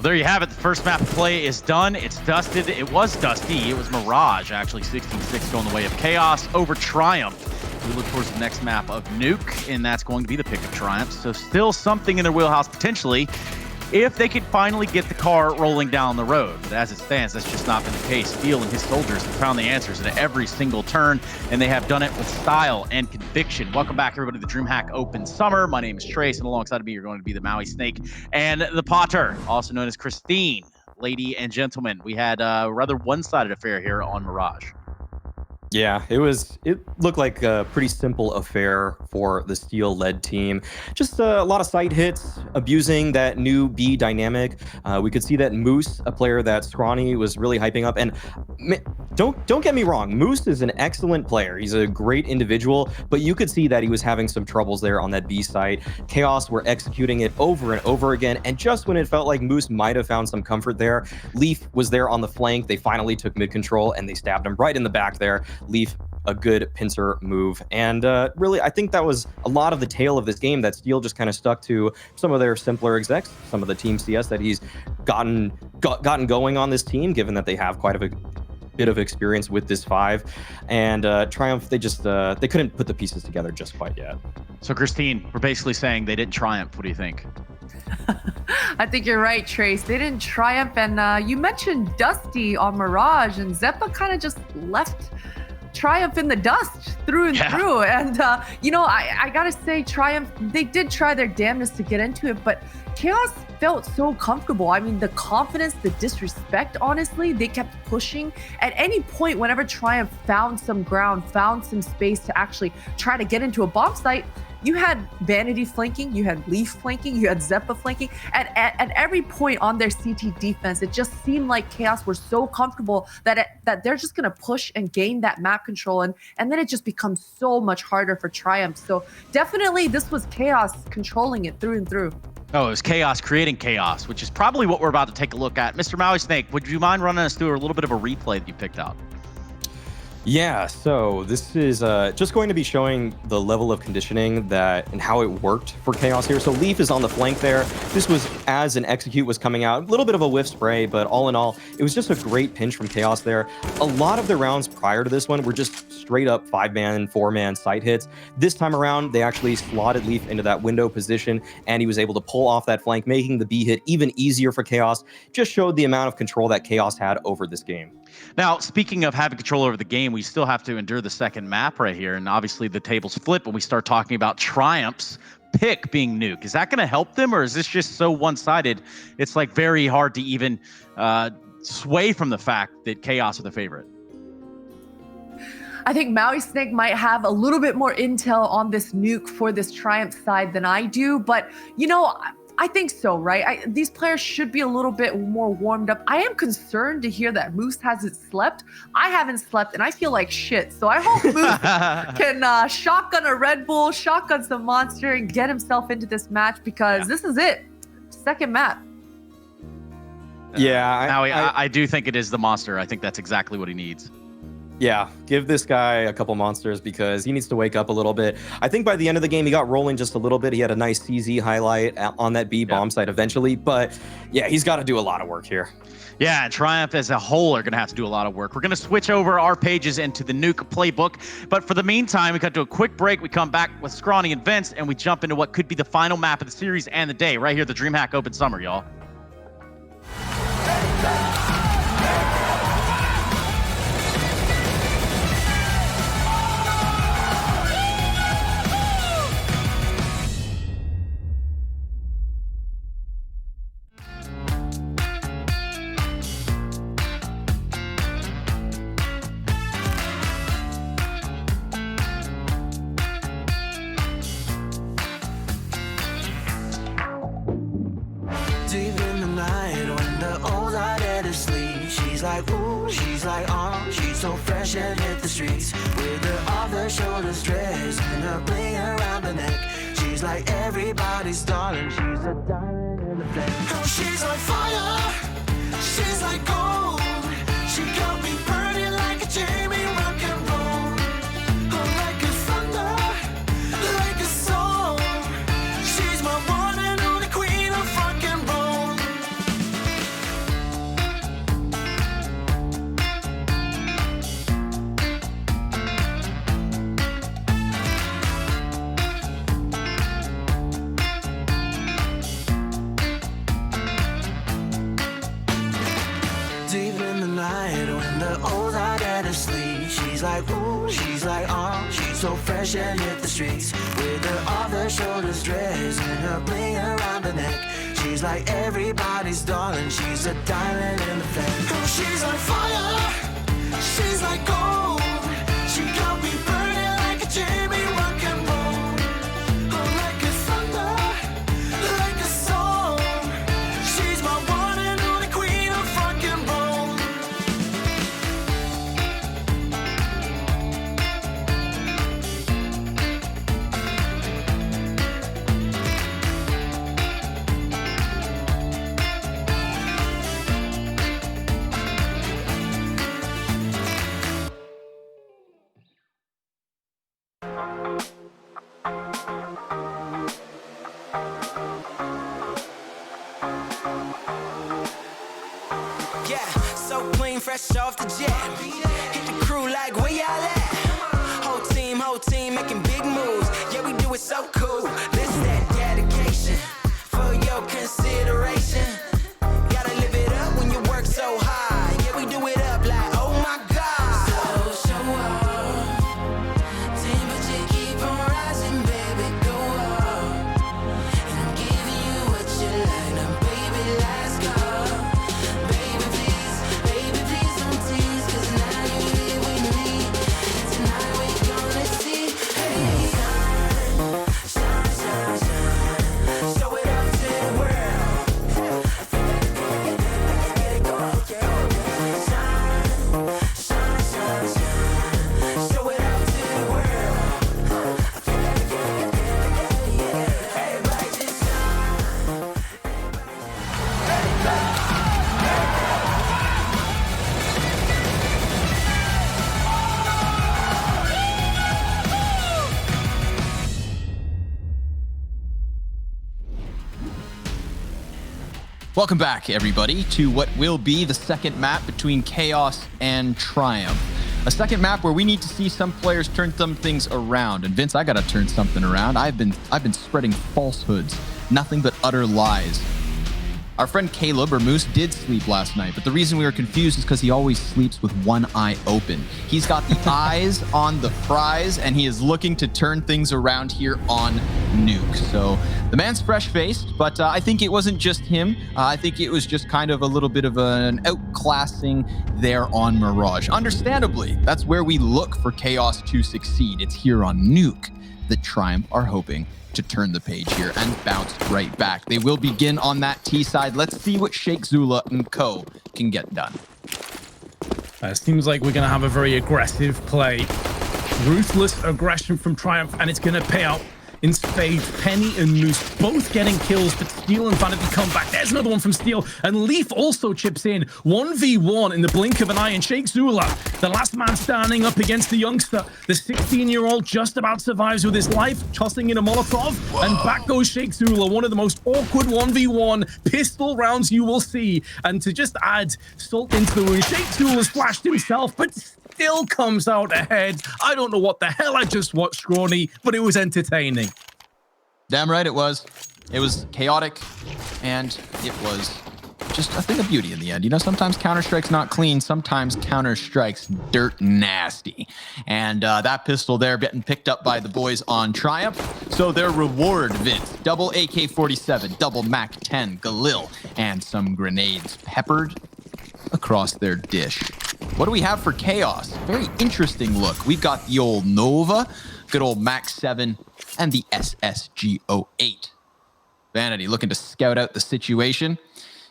There you have it. The first map play is done. It's dusted. It was dusty. It was Mirage, actually. 16-6 going the way of Chaos over Triumph. We look towards the next map of Nuke, and that's going to be the pick of Triumph. So still something in their wheelhouse, potentially, if they could finally get the car rolling down the road. But as it stands, that's just not been the case. Steel and his soldiers have found the answers at every single turn, and they have done it with style and conviction. Welcome back, everybody, to the DreamHack Open Summer. My name is Trace, and alongside me, you're going to be the Maui Snake and the Potter, also known as Christine. Lady and gentlemen, we had a rather one-sided affair here on Mirage. Yeah, it looked like a pretty simple affair for the Steel-led team. Just a lot of side hits, abusing that new B dynamic. We could see that Moose, a player that Scrawny was really hyping up. And don't get me wrong, Moose is an excellent player. He's a great individual, but you could see that he was having some troubles there on that B site. Chaos were executing it over and over again, and just when it felt like Moose might have found some comfort there, Leaf was there on the flank. They finally took mid control, and they stabbed him right in the back there. Leaf, a good pincer move. And really, I think that was a lot of the tale of this game, that Steel just kind of stuck to some of their simpler execs, some of the Team CS that he's gotten going on this team, given that they have quite a bit of experience with this 5. And Triumph, they couldn't put the pieces together just quite yet. So Christine, we're basically saying they didn't triumph. What do you think? I think you're right, Trace. They didn't triumph. And you mentioned Dusty on Mirage, and Zeppa kind of just left Triumph in the dust through and through. And I gotta say, Triumph, they did try their damnedest to get into it, but Chaos felt so comfortable. I mean, the confidence, the disrespect, honestly, they kept pushing. At any point, whenever Triumph found some ground, found some space to actually try to get into a bomb site, you had Vanity flanking, you had Leaf flanking, you had Zeppa flanking. At every point on their CT defense, it just seemed like Chaos were so comfortable that they're just going to push and gain that map control. And then it just becomes so much harder for Triumph. So definitely this was Chaos controlling it through and through. Oh, it was Chaos creating chaos, which is probably what we're about to take a look at. Mr. Maui Snake, would you mind running us through a little bit of a replay that you picked out? Yeah, so this is just going to be showing the level of conditioning and how it worked for Chaos here. So Leaf is on the flank there. This was as an execute was coming out. A little bit of a whiff spray, but all in all, it was just a great pinch from Chaos there. A lot of the rounds prior to this one were just straight up 5-man, 4-man side hits. This time around, they actually slotted Leaf into that window position, and he was able to pull off that flank, making the B hit even easier for Chaos. Just showed the amount of control that Chaos had over this game. Now, speaking of having control over the game, we still have to endure the second map right here. And obviously the tables flip when we start talking about Triumph's pick being Nuke. Is that going to help them, or is this just so one-sided? It's like very hard to even sway from the fact that Chaos are the favorite. I think Maui Snake might have a little bit more intel on this Nuke for this Triumph side than I do, but I think so, right? These players should be a little bit more warmed up. I am concerned to hear that Moose hasn't slept. I haven't slept, and I feel like shit. So I hope Moose can shotgun a Red Bull, shotgun some Monster, and get himself into this match, because this is it. Second map. Yeah. I do think it is the Monster. I think that's exactly what he needs. Yeah, give this guy a couple monsters, because he needs to wake up a little bit. I think by the end of the game, he got rolling just a little bit. He had a nice CZ highlight on that B bomb site eventually. But yeah, he's got to do a lot of work here. Yeah, Triumph as a whole are going to have to do a lot of work. We're going to switch over our pages into the Nuke playbook. But for the meantime, we got to do a quick break. We come back with Scrawny and Vince, and we jump into what could be the final map of the series and the day right here at the DreamHack Open Summer, y'all. Deep in the night when the old are dead asleep, she's like, ooh, she's like, oh, she's so fresh and hit the streets with her off-the-shoulders dress and her bling around the neck. She's like everybody's darling, she's a diamond in the flesh. Oh, she's like fire, she's like gold, she got me burning like a Jamie rock and roll. Oh, like a thunder, like a soul, she's my one and only queen of rock and roll. the O's out at her sleeve. She's like, ooh, she's like, she's so fresh and hit the streets with her off-the-shoulders dress and her bling around her neck. She's like everybody's darling. She's a diamond in the flesh. Oh, she's on fire. She's like gold. She got me burning like a Jamie rock and roll. Oh, like a thunder, like a song. She's my one and only queen of rock and roll. Yeah, so clean, fresh off the jet. Hit the crew like where y'all at? Whole team making big moves. Yeah, we do it so cool. This that dedication for your consideration. Gotta live it up when you work so hard. Yeah, we do it up like oh my God. So show up, temperature keep on rising, baby, go up. And I'm giving you what you like, now baby, let's go. Baby, please don't tease, 'cause now you're here with me. Tonight we're gonna see, hey, shine, shine, shine. Show it up to the world. Get it going, shine, shine, shine, shine. Show it up to the world. Everybody just shine. Welcome back, everybody, to what will be the second map between Chaos and Triumph. A second map where we need to see some players turn some things around. And Vince, I gotta turn something around. I've been spreading falsehoods, nothing but utter lies. Our friend Caleb, or Moose, did sleep last night, but the reason we were confused is because he always sleeps with one eye open. He's got the eyes on the prize, and he is looking to turn things around here on Nuke. So the man's fresh-faced, but I think it wasn't just him. I think it was just kind of a little bit of an outclassing there on Mirage. Understandably, that's where we look for Chaos to succeed. It's here on Nuke that Triumph are hoping to turn the page here and bounce right back. They will begin on that T side. Let's see what Sheikh Zula and co can get done. Seems like we're going to have a very aggressive play. Ruthless aggression from Triumph, and it's going to pay out in spades. Penny and Moose both getting kills, but Steel and Vanity come back. There's another one from Steel, and Leaf also chips in. 1v1 in the blink of an eye, and Sheikh Zula, the last man standing up against the youngster. The 16-year-old just about survives with his life, tossing in a Molotov, and back goes Sheikh Zula. One of the most awkward 1v1 pistol rounds you will see. And to just add salt into the wound, Sheikh Zula's flashed himself, but still comes out ahead. I don't know what the hell I just watched, Scrawny, but it was entertaining. Damn right it was. It was chaotic, and it was just a thing of beauty in the end. You know, sometimes Counter-Strike's not clean. Sometimes Counter-Strike's dirt nasty. And that pistol there getting picked up by the boys on Triumph. So their reward, Vince, double AK-47, double MAC-10, Galil, and some grenades peppered across their dish. What do we have for Chaos? Very interesting look. We've got the old Nova, good old MAC-7, and the SSG-08. Vanity looking to scout out the situation.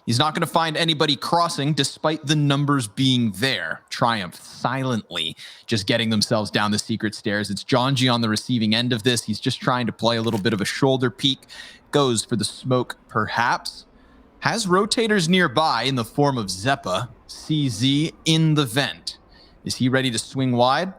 He's not going to find anybody crossing despite the numbers being there. Triumph silently just getting themselves down the secret stairs. It's John G on the receiving end of this. He's just trying to play a little bit of a shoulder peek. Goes for the smoke, perhaps. Has rotators nearby in the form of Zeppa. CZ in the vent. Is he ready to swing wide?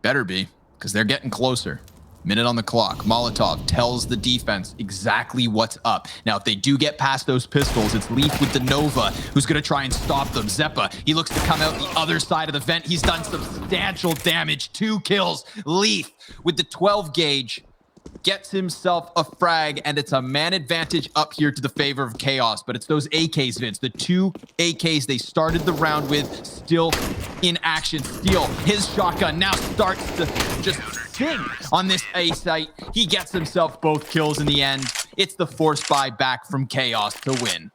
Better be, because they're getting closer. Minute on the clock. Molotov tells the defense exactly what's up. Now, if they do get past those pistols, it's Leaf with the Nova who's going to try and stop them. Zeppa, he looks to come out the other side of the vent. He's done substantial damage. 2 kills. Leaf with the 12 gauge. gets himself a frag, and it's a man advantage up here to the favor of Chaos. But it's those AKs, Vince. The 2 AKs they started the round with still in action. Steel, his shotgun now starts to just sing on this A site. He gets himself both kills in the end. It's the force buy back from Chaos to win.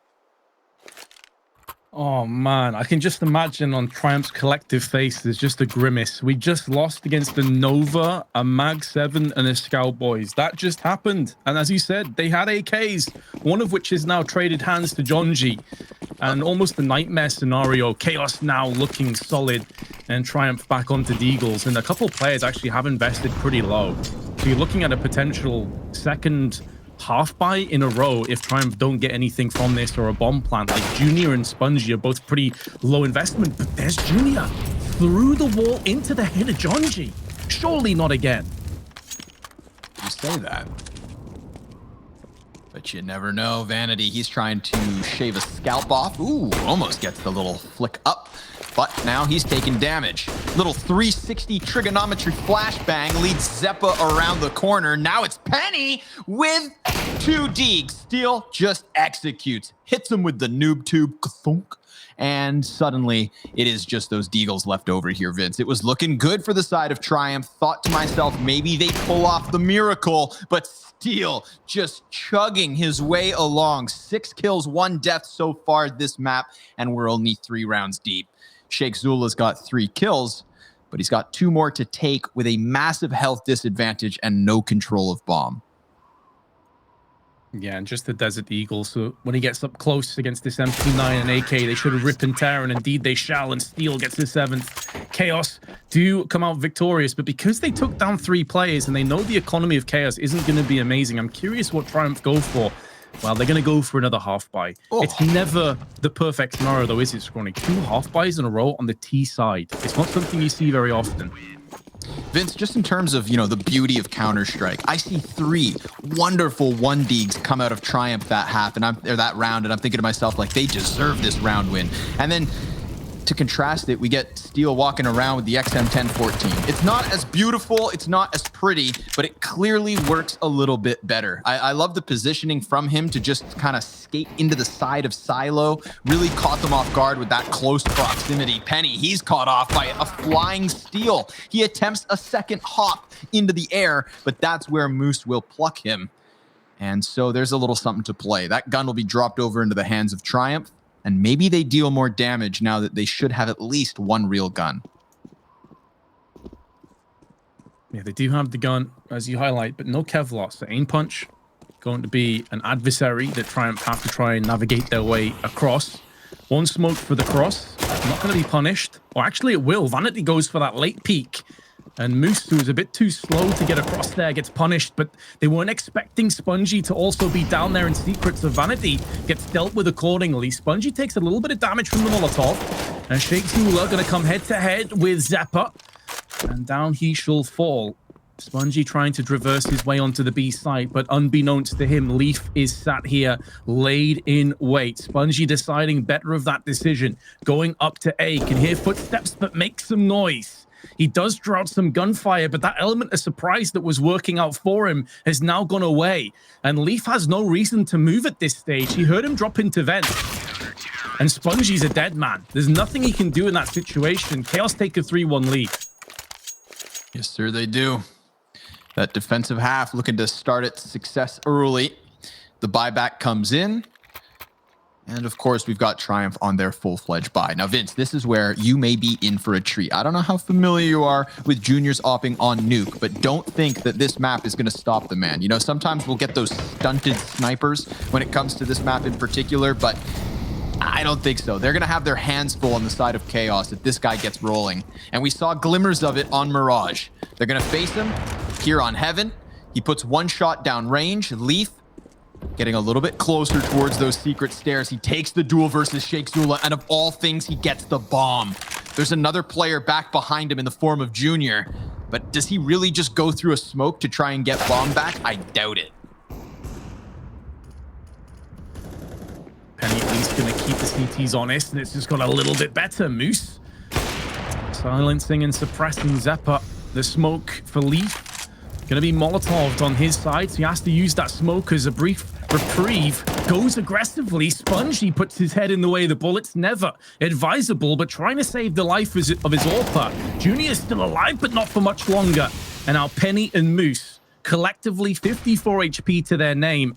Oh man, I can just imagine on Triumph's collective face, there's just a grimace. We just lost against the Nova, a Mag 7, and a Scout Boys. That just happened. And as you said, they had AKs, one of which is now traded hands to Jonji. And almost the nightmare scenario, Chaos now looking solid, and Triumph back onto Deagles. And a couple of players actually have invested pretty low. So you're looking at a potential second half buy in a row if Triumph don't get anything from this, or a bomb plant. Like Junior and Spongy are both pretty low investment, but there's Junior through the wall into the head of Jonji. Surely not again. You say that, but you never know. Vanity, he's trying to shave a scalp off. Ooh, almost gets the little flick up, but now he's taking damage. Little 360 trigonometry flashbang leads Zeppa around the corner. Now it's Penny with 2 Deags. Steel just executes, hits him with the noob tube, thunk, and suddenly it is just those Deagles left over here, Vince. It was looking good for the side of Triumph. Thought to myself, maybe they pull off the miracle, but Steel just chugging his way along. 6 kills, 1 death so far this map, and we're only 3 rounds deep. Sheikh Zula's got 3 kills, but he's got 2 more to take with a massive health disadvantage and no control of bomb. Yeah, and just the Desert Eagle. So when he gets up close against this MP9 and AK, they should have rip and tear, and indeed they shall, and Steel gets the 7th. Chaos do come out victorious, but because they took down 3 players and they know the economy of Chaos isn't going to be amazing, I'm curious what Triumph go for. Well, they're going to go for another half buy. Oh. It's never the perfect scenario, though, is it, Scrawny? 2 half buys in a row on the T side. It's not something you see very often. Vince, just in terms of, the beauty of Counter-Strike, I see 3 wonderful 1 Deags come out of Triumph that round, and I'm thinking to myself, like, they deserve this round win. And then to contrast it, we get Steel walking around with the XM1014. It's not as beautiful, it's not as pretty, but it clearly works a little bit better. I love the positioning from him to just kind of skate into the side of Silo. Really caught them off guard with that close proximity. Penny, he's caught off by a flying Steel. He attempts a second hop into the air, but that's where Moose will pluck him. And so there's a little something to play. That gun will be dropped over into the hands of Triumph, and maybe they deal more damage now that they should have at least 1 real gun. Yeah, they do have the gun, as you highlight, but no Kevlar. So aim punch going to be an adversary that Triumph have to try and navigate their way across. 1 smoke for the cross. Not going to be punished. Or actually it will. Vanity goes for that late peek. And Moose, who was a bit too slow to get across there, gets punished, but they weren't expecting Spongy to also be down there in secret, so Vanity gets dealt with accordingly. Spongy takes a little bit of damage from the Molotov, and Sheikh Zula going to come head-to-head with Zeppa, and down he shall fall. Spongy trying to traverse his way onto the B side, but unbeknownst to him, Leaf is sat here, laid in wait. Spongy deciding better of that decision, going up to A, can hear footsteps, but make some noise. He does draw out some gunfire, but that element of surprise that was working out for him has now gone away. And Leaf has no reason to move at this stage. He heard him drop into vent. And Spongy's a dead man. There's nothing he can do in that situation. Chaos take a 3-1 lead. Yes, sir, they do. That defensive half looking to start its success early. The buyback comes in. And of course, we've got Triumph on their full-fledged buy. Now, Vince, this is where you may be in for a treat. I don't know how familiar you are with Junior's opping on Nuke, but don't think that this map is going to stop the man. Sometimes we'll get those stunted snipers when it comes to this map in particular, but I don't think so. They're going to have their hands full on the side of Chaos if this guy gets rolling. And we saw glimmers of it on Mirage. They're going to face him here on Heaven. He puts 1 shot down range. Leaf getting a little bit closer towards those secret stairs. He takes the duel versus Sheikh Zula, and of all things, he gets the bomb. There's another player back behind him in the form of Junior, but does he really just go through a smoke to try and get bomb back? I doubt it. Penny at least going to keep the CTs honest, and it's just got a little bit better. Moose silencing and suppressing Zeppa. The smoke for Leaf Going to be Molotoved on his side, so he has to use that smoke as a brief reprieve. Goes aggressively. Spongy puts his head in the way of the bullets. Never advisable, but trying to save the life of his AWPer. Junior is still alive, but not for much longer. And now Penny and Moose, collectively 54 HP to their name,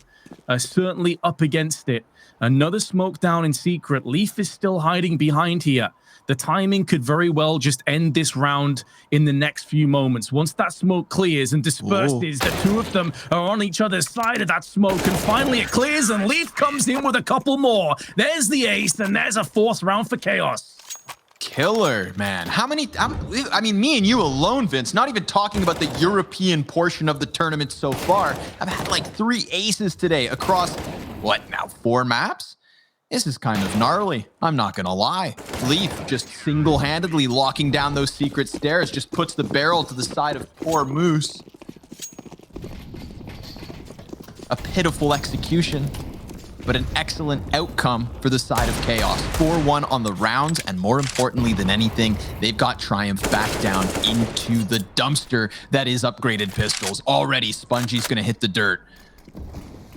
are certainly up against it. Another smoke down in secret. Leaf is still hiding behind here. The timing could very well just end this round in the next few moments. Once that smoke clears and disperses, the two of them are on each other's side of that smoke. And finally it clears and Leaf comes in with a couple more. There's the ace and there's a 4th round for Chaos. Killer, man. How many? I mean, me and you alone, Vince, not even talking about the European portion of the tournament so far. I've had like 3 aces today across, what now, 4 maps? This is kind of gnarly. I'm not gonna lie. Leaf just single-handedly locking down those secret stairs, just puts the barrel to the side of poor Moose. A pitiful execution, but an excellent outcome for the side of Chaos. 4-1 on the rounds, and more importantly than anything, they've got Triumph back down into the dumpster that is upgraded pistols. Already, Spongy's gonna hit the dirt.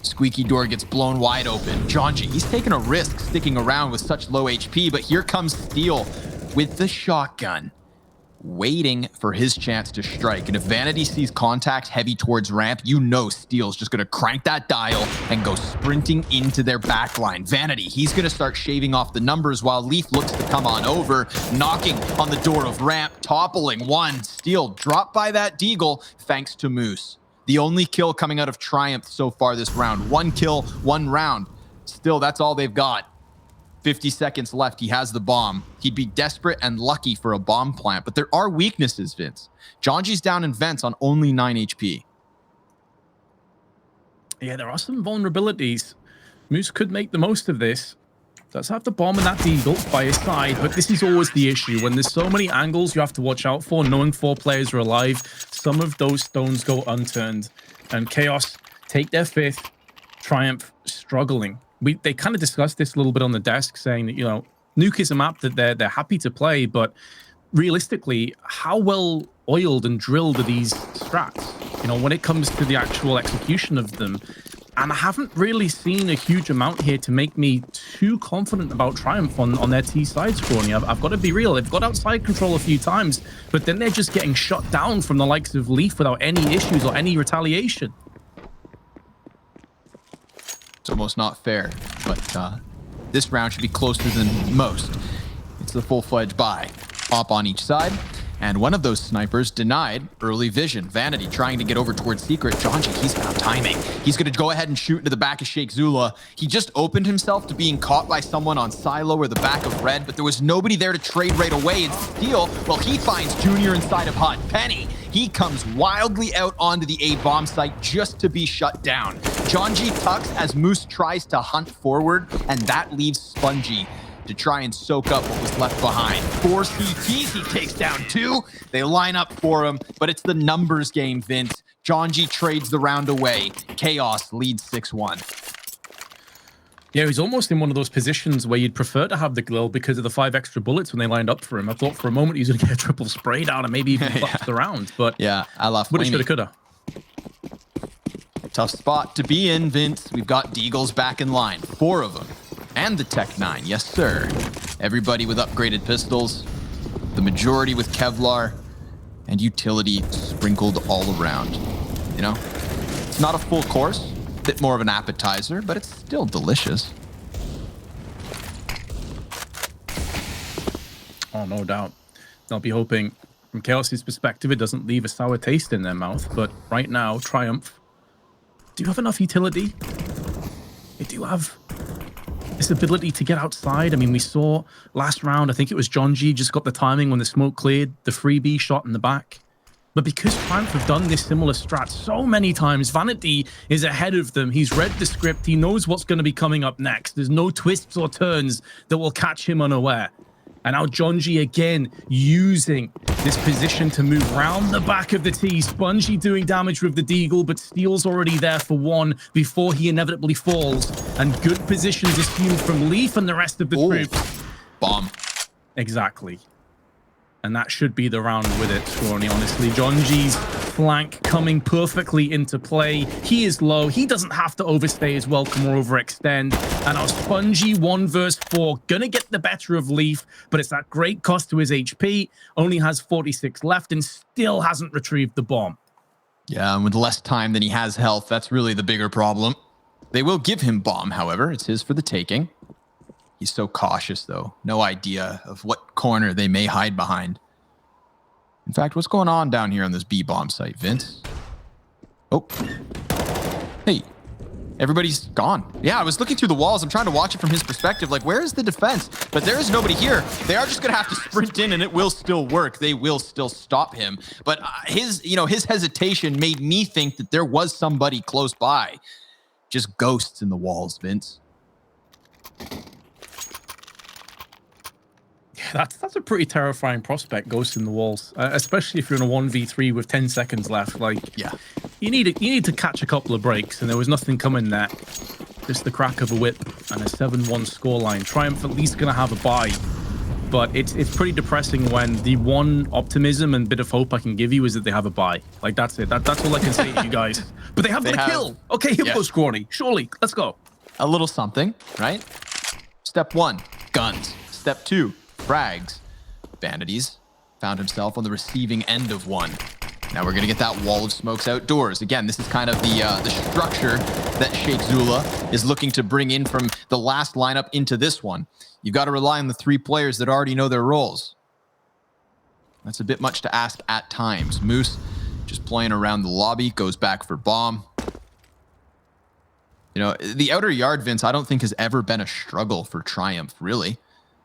Squeaky door gets blown wide open. Jonji, he's taking a risk sticking around with such low HP, but here comes Steel with the shotgun, waiting for his chance to strike. And if Vanity sees contact heavy towards ramp, you know Steel's just going to crank that dial and go sprinting into their backline. Vanity, he's going to start shaving off the numbers while Leaf looks to come on over, knocking on the door of ramp, toppling one. Steel dropped by that deagle thanks to Moose. The only kill coming out of Triumph so far this round. 1 kill, 1 round. Still, that's all they've got. 50 seconds left. He has the bomb. He'd be desperate and lucky for a bomb plant, but there are weaknesses, Vince. Jonji's down in vents on only 9 HP. Yeah, there are some vulnerabilities. Moose could make the most of this. Does have the bomb and that deagle by his side, but this is always the issue. When there's so many angles you have to watch out for, knowing 4 players are alive, some of those stones go unturned. And Chaos take their 5th, Triumph struggling. They kind of discussed this a little bit on the desk, saying that, you know, Nuke is a map that they're happy to play, but realistically, how well oiled and drilled are these strats? You know, when it comes to the actual execution of them. And I haven't really seen a huge amount here to make me too confident about Triumph on their T side scoring. I've got to be real. They've got outside control a few times, but then they're just getting shut down from the likes of Leaf without any issues or any retaliation. It's almost not fair, but this round should be closer than most. It's the full-fledged buy. Hop on each side. And one of those snipers denied early vision. Vanity trying to get over towards Secret. Jonji, he's found timing. He's going to go ahead and shoot into the back of Sheikh Zula. He just opened himself to being caught by someone on Silo or the back of Red, but there was nobody there to trade right away. And Steel, well, he finds Junior inside of Hut. Penny, he comes wildly out onto the A bomb site just to be shut down. Jonji tucks as Moose tries to hunt forward, and that leaves Spongy to try and soak up what was left behind. 4 CTs, he takes down 2. They line up for him, but it's the numbers game, Vince. Jonji trades the round away. Chaos leads 6-1. Yeah, he's almost in one of those positions where you'd prefer to have the Glil because of the 5 extra bullets when they lined up for him. I thought for a moment he was going to get a triple spray down and maybe even clutch the round, but yeah, I love woulda, shoulda, coulda. Tough spot to be in, Vince. We've got Deagles back in line. 4 of them. And the Tech 9, yes sir. Everybody with upgraded pistols, the majority with Kevlar, and utility sprinkled all around. You know, it's not a full course, a bit more of an appetizer, but it's still delicious. Oh, no doubt. They'll be hoping, from Chaos's perspective, it doesn't leave a sour taste in their mouth, but right now, Triumph do have enough utility. They do have this ability to get outside. I mean, we saw last round, I think it was Jonji just got the timing when the smoke cleared, the freebie shot in the back. But because Triumph have done this similar strat so many times, Vanity is ahead of them. He's read the script. He knows what's going to be coming up next. There's no twists or turns that will catch him unaware. And now Jonji again using this position to move round the back of the T. Spongy doing damage with the Deagle, but Steel's already there for 1 before he inevitably falls. And good positions assumed from Leaf and the rest of the troops. Bomb. Exactly. And that should be the round with it, Scrawny, honestly. Jonji's flank coming perfectly into play. He is low. He doesn't have to overstay his welcome or overextend. And our Spongy 1 versus 4 gonna get the better of Leaf, but it's at great cost to his HP. Only has 46 left and still hasn't retrieved the bomb. Yeah, and with less time than he has health, that's really the bigger problem. They will give him bomb, however. It's his for the taking. He's so cautious, though. No idea of what corner they may hide behind. In fact, what's going on down here on this B-bomb site, Vince? Oh. Hey. Everybody's gone. Yeah, I was looking through the walls. I'm trying to watch it from his perspective. Like, where is the defense? But there is nobody here. They are just going to have to sprint in, and it will still work. They will still stop him. But his hesitation made me think that there was somebody close by. Just ghosts in the walls, Vince. Yeah, that's a pretty terrifying prospect, ghosts in the walls, especially if you're in a 1v3 with 10 seconds left. Like, yeah, you need to catch a couple of breaks, and there was nothing coming there. Just the crack of a whip and a 7-1 scoreline. Triumph at least going to have a bye, but it's pretty depressing when the one optimism and bit of hope I can give you is that they have a bye. Like, that's it. That's all I can say to you guys. But they have the kill. Okay, here goes Scrawny. Surely, let's go. A little something, right? Step 1, guns. Step 2, frags. Vanities found himself on the receiving end of one. Now we're going to get that wall of smokes outdoors. Again, this is kind of the structure that Sheikh Zula is looking to bring in from the last lineup into this one. You've got to rely on the 3 players that already know their roles. That's a bit much to ask at times. Moose just playing around the lobby, goes back for bomb. You know, the outer yard, Vince, I don't think has ever been a struggle for Triumph, really.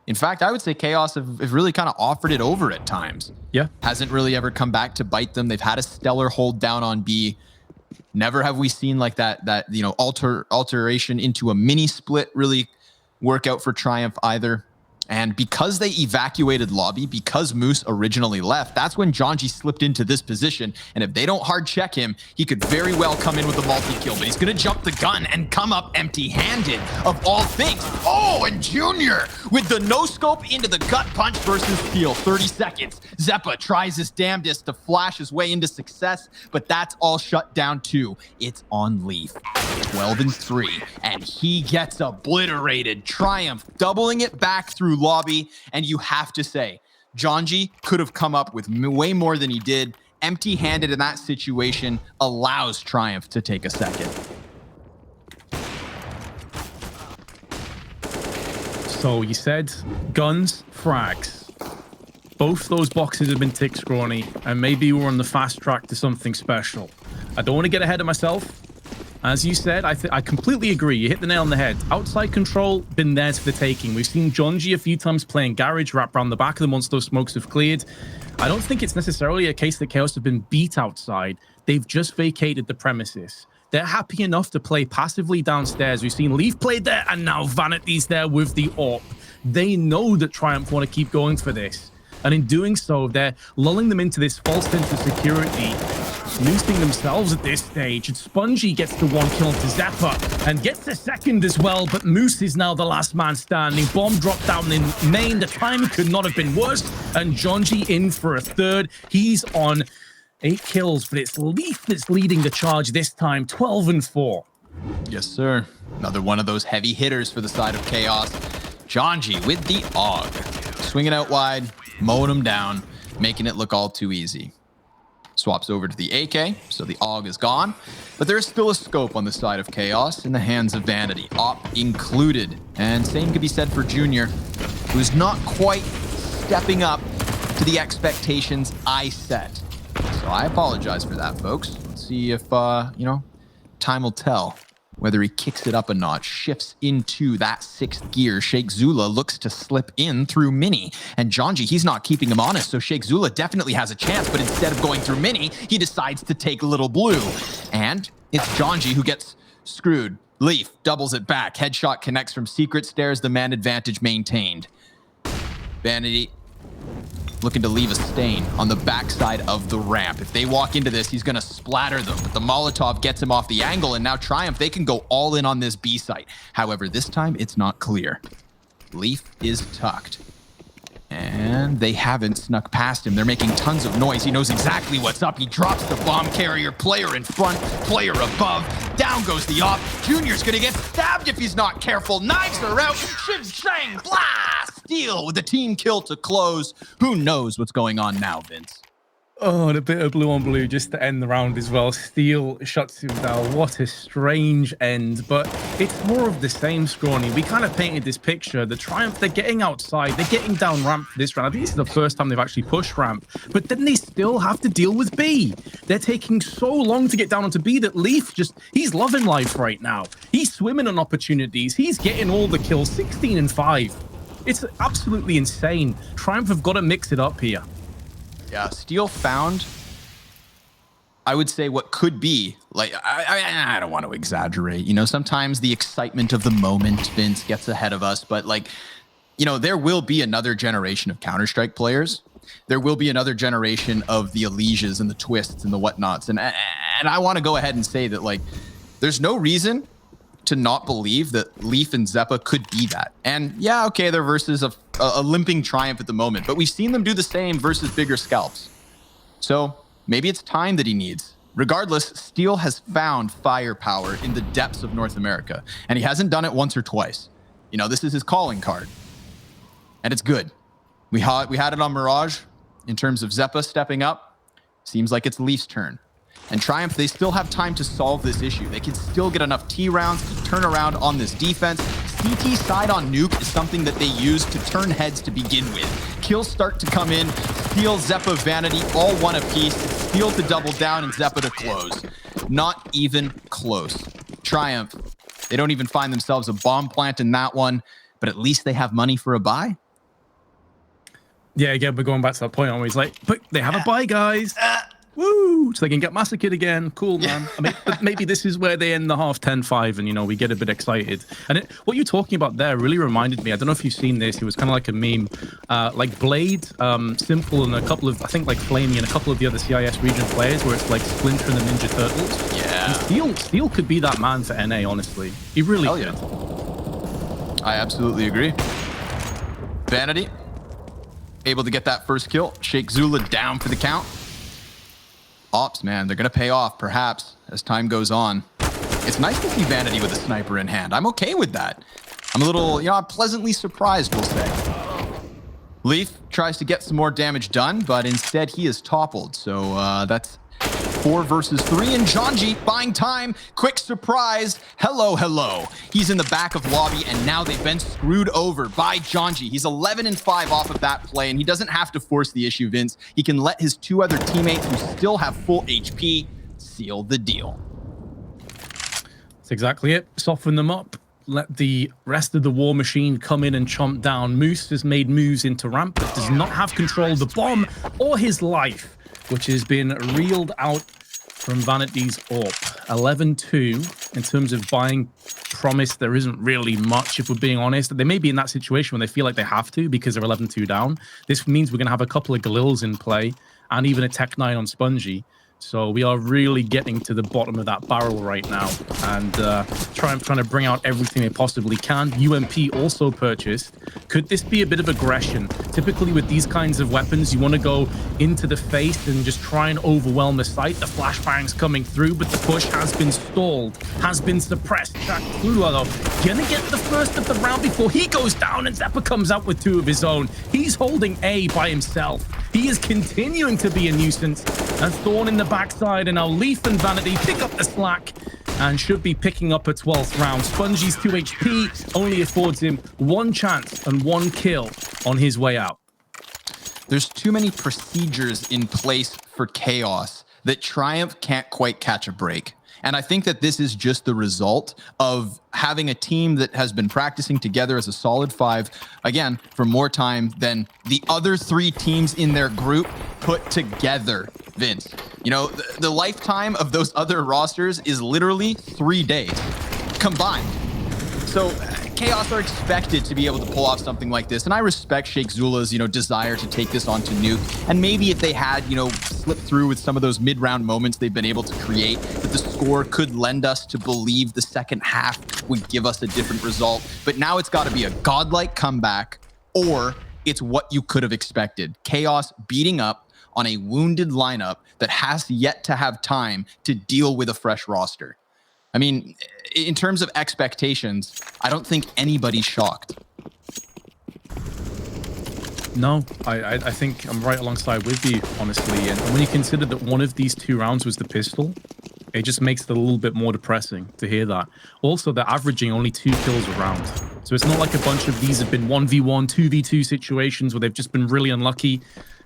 In fact, I would say Chaos have really kind of offered it over at times. Yeah. Hasn't really ever come back to bite them. They've had a stellar hold down on B. Never have we seen like that you know, alteration into a mini split really work out for Triumph either. And because they evacuated lobby, because Moose originally left, that's when Jonji slipped into this position. And if they don't hard check him, he could very well come in with a multi-kill. But he's going to jump the gun and come up empty-handed, of all things. Oh, and Junior with the no-scope into the gut punch versus Steel. 30 seconds. Zeppa tries his damnedest to flash his way into success, but that's all shut down too. It's on Leaf. 12-3, and he gets obliterated. Triumph doubling it back through lobby, and you have to say, Jonji could have come up with way more than he did. Empty-handed in that situation allows Triumph to take a second. So you said guns, frags. Both those boxes have been ticked, Scrawny, and maybe we're on the fast track to something special. I don't want to get ahead of myself. As you said, I completely agree. You hit the nail on the head. Outside control, been theirs for the taking. We've seen Jonji a few times playing Garage, wrap around the back of them once those smokes have cleared. I don't think it's necessarily a case that Chaos have been beat outside. They've just vacated the premises. They're happy enough to play passively downstairs. We've seen Leaf play there, and now Vanity's there with the AWP. They know that Triumph want to keep going for this. And in doing so, they're lulling them into this false sense of security, noosing themselves at this stage. And Spongy gets the 1 kill to Zeppa and gets the second as well, but Moose is now the last man standing. Bomb dropped down in main. The timing could not have been worse, and Jonji in for a third. He's on 8 kills, but it's Leaf that's leading the charge this time, 12-4. Yes, sir. Another one of those heavy hitters for the side of Chaos. Jonji with the AUG. Swinging out wide, mowing him down, making it look all too easy. Swaps over to the AK, so the AUG is gone. But there is still a scope on the side of Chaos in the hands of Vanity, AWP included. And same could be said for Junior, who's not quite stepping up to the expectations I set. So I apologize for that, folks. Let's see if, time will tell whether he kicks it up a notch, shifts into that 6th gear. Sheikh Zula looks to slip in through Mini, and Jonji, he's not keeping him honest, so Sheikh Zula definitely has a chance, but instead of going through Mini, he decides to take Little Blue. And it's Jonji who gets screwed. Leaf doubles it back. Headshot connects from secret stairs, the man advantage maintained. Vanity looking to leave a stain on the backside of the ramp. If they walk into this, he's going to splatter them. But the Molotov gets him off the angle, and now Triumph, they can go all in on this B site. However, this time it's not clear. Leaf is tucked. And they haven't snuck past him. They're making tons of noise. He knows exactly what's up. He drops the bomb carrier. Player in front, player above. Down goes the op. Junior's gonna get stabbed if he's not careful. Knives are out. Shang, blast! Steel with the team kill to close. Who knows what's going on now, Vince? Oh, and a bit of blue on blue just to end the round as well. Steel shuts him down. What a strange end, but it's more of the same, Scrawny. We kind of painted this picture. The Triumph, they're getting outside. They're getting down ramp for this round. I think this is the first time they've actually pushed ramp, but then they still have to deal with B. They're taking so long to get down onto B that Leaf he's loving life right now. He's swimming on opportunities. He's getting all the kills, 16 and 5. It's absolutely insane. Triumph have got to mix it up here. Yeah, Steel found, I would say, what could be, like, I don't want to exaggerate. You know, sometimes the excitement of the moment, Vince, gets ahead of us. But, like, you know, there will be another generation of Counter-Strike players. There will be another generation of the Elysias and the Twists and the whatnots. And I want to go ahead and say that, like, there's no reason to not believe that Leaf and Zeppa could be that. And yeah, okay, they're versus a limping Triumph at the moment, but we've seen them do the same versus bigger scalps. So maybe it's time that he needs. Regardless, Steel has found firepower in the depths of North America, and he hasn't done it once or twice. You know, this is his calling card, and it's good. We had it on Mirage in terms of Zeppa stepping up. Seems like it's Leaf's turn. And Triumph, they still have time to solve this issue. They can still get enough T rounds to turn around on this defense. CT side on Nuke is something that they use to turn heads to begin with. Kills start to come in. Steel, Zeppa, Vanity, all one apiece. Steel to double down and Zeppa to close. Not even close. Triumph, they don't even find themselves a bomb plant in that one, but at least they have money for a buy. Yeah, again, we're going back to that point always like, but they have a buy, guys. Woo! So they can get massacred again. Cool, man. I mean, but maybe this is where they end the half 10-5 and, you know, we get a bit excited. And what you're talking about there really reminded me, I don't know if you've seen this, it was kind of like a meme, like Blade, Simple, and a couple of, I think like Flamey and a couple of the other CIS region players where it's like Splinter and the Ninja Turtles. Yeah. And Steel could be that man for NA, honestly. He really could. Yeah. I absolutely agree. Vanity, able to get that first kill. Shake Zula down for the count. Ops, man, they're going to pay off, perhaps, as time goes on. It's nice to see Vanity with a sniper in hand. I'm okay with that. I'm a little, you know, I'm pleasantly surprised, we'll say. Leaf tries to get some more damage done, but instead he is toppled. So that's 4 versus 3, and Janji buying time. Quick surprise. Hello, hello. He's in the back of lobby, and now they've been screwed over by Janji. He's 11 and 5 off of that play, and he doesn't have to force the issue, Vince. He can let his 2 other teammates who still have full HP seal the deal. That's exactly it. Soften them up. Let the rest of the war machine come in and chomp down. Moose has made moves into ramp, but does not have control of the bomb or his life, which has been reeled out from Vanity's AWP. 11-2 in terms of buying promise. There isn't really much, if we're being honest. They may be in that situation when they feel like they have to because they're 11-2 down. This means we're going to have a couple of Galils in play and even a Tech 9 on Spongy. So we are really getting to the bottom of that barrel right now, and trying to bring out everything they possibly can. UMP also purchased. Could this be a bit of aggression? Typically with these kinds of weapons, you want to go into the face and just try and overwhelm the site. The flashbang's coming through, but the push has been stalled, has been suppressed. Jack Klua, though, gonna get the first of the round before he goes down, and Zeppa comes out with 2 of his own. He's holding A by himself. He is continuing to be a nuisance, and Thorn in the backside, and now Leaf and Vanity pick up the slack and should be picking up a 12th round. Spongy's 2 HP only affords him 1 chance and 1 kill on his way out. There's too many procedures in place for Chaos that Triumph can't quite catch a break. And I think that this is just the result of having a team that has been practicing together as a solid 5, again, for more time than the other 3 teams in their group put together, Vince. You know, the lifetime of those other rosters is literally 3 days combined. So Chaos are expected to be able to pull off something like this. And I respect Sheikh Zula's, you know, desire to take this onto Nuke. And maybe if they had, you know, slipped through with some of those mid-round moments they've been able to create, that the score could lend us to believe the second half would give us a different result. But now it's got to be a godlike comeback or it's what you could have expected. Chaos beating up on a wounded lineup that has yet to have time to deal with a fresh roster. I mean, in terms of expectations, I don't think anybody's shocked. No, I think I'm right alongside with you, honestly. And when you consider that one of these 2 rounds was the pistol, it just makes it a little bit more depressing to hear that. Also, they're averaging only 2 kills a round. So it's not like a bunch of these have been 1v1, 2v2 situations where they've just been really unlucky.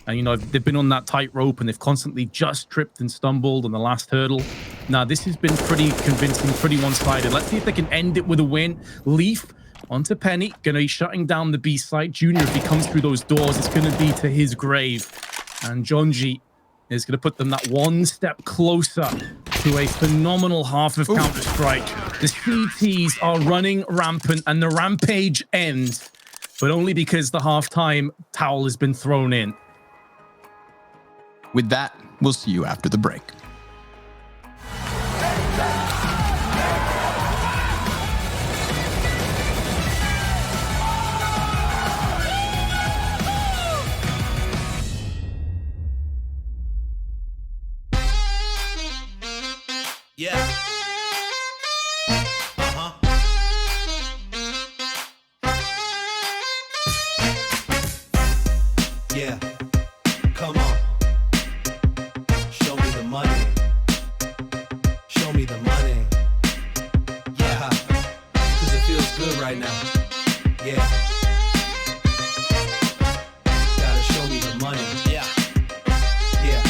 And, you know, they've been on that tightrope and they've constantly just tripped and stumbled on the last hurdle. Now, this has been pretty convincing, pretty one-sided. Let's see if they can end it with a win. Leaf onto Penny, gonna be shutting down the B site. Junior, if he comes through those doors, it's gonna be to his grave. And Jonji is gonna put them that one step closer to a phenomenal half of Counter-Strike. The CTs are running rampant and the rampage ends, but only because the halftime towel has been thrown in. With that, we'll see you after the break. Yeah. Yeah. Come on. Show me the money. Show me the money. Yeah. 'Cause it feels good right now. Yeah. Gotta show me the money. Yeah. Yeah.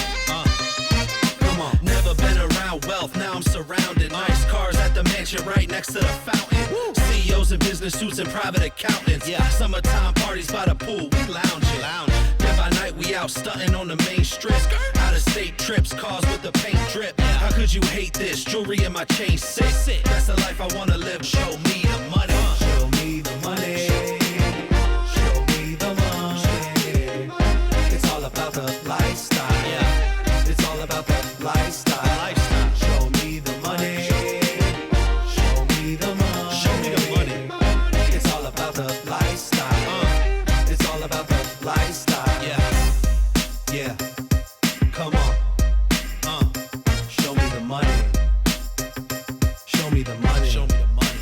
Come on. Never been around wealth, now I'm surrounded. Nice cars at the mansion right next to the fountain. CEOs in business suits and private accountants. Yeah. Summertime parties by the pool, we lounging. Then by night we out stunting on the main strip. Out of state trips, cars with the paint drip. How could you hate this? Jewelry in my chain sit. That's the life I wanna live. Show me the money. Show me the money. Show me the money. It's all about the lifestyle. Yeah. It's all about the lifestyle. Show me the money. Show me the money. Show me the money. It's all about the lifestyle. It's all about the lifestyle. Yeah. Yeah. Come on. Show me the money. Show me the money. Show me the money.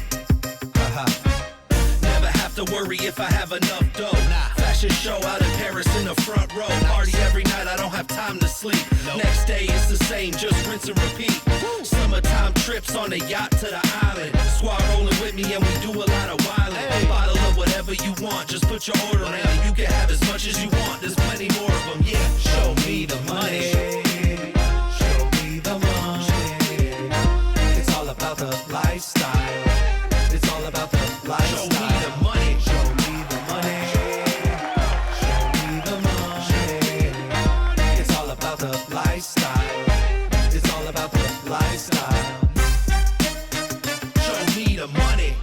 Never have to worry if I have enough dough. Fashion show out in Paris in the front row. Party every night, I don't have time to sleep. Next day it's the same, just rinse and repeat. Summertime trips on the yacht to the island. Squad rolling with me and we do a lot of wildin'. A bottle of whatever you want, just put your order in. You can have as much as you want, there's plenty more of them. Yeah, show me the money. Show me the money. It's all about the lifestyle. It's all about the lifestyle. Show me the money. Show me the money. Show me the money. It's all about the lifestyle. It's all about the lifestyle. Show me the money.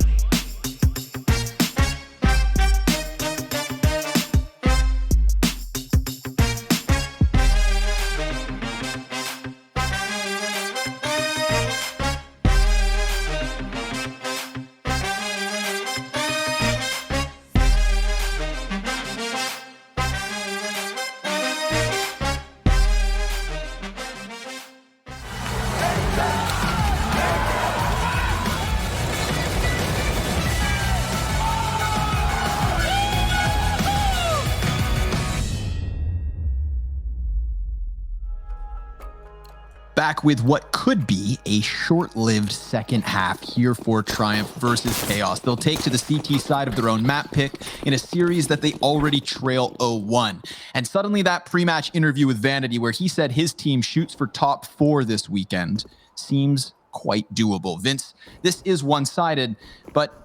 Back with what could be a short-lived second half here for Triumph versus Chaos. They'll take to the CT side of their own map pick in a series that they already trail 0-1. And suddenly that pre-match interview with Vanity where he said his team shoots for top 4 this weekend seems quite doable. Vince, this is one-sided, but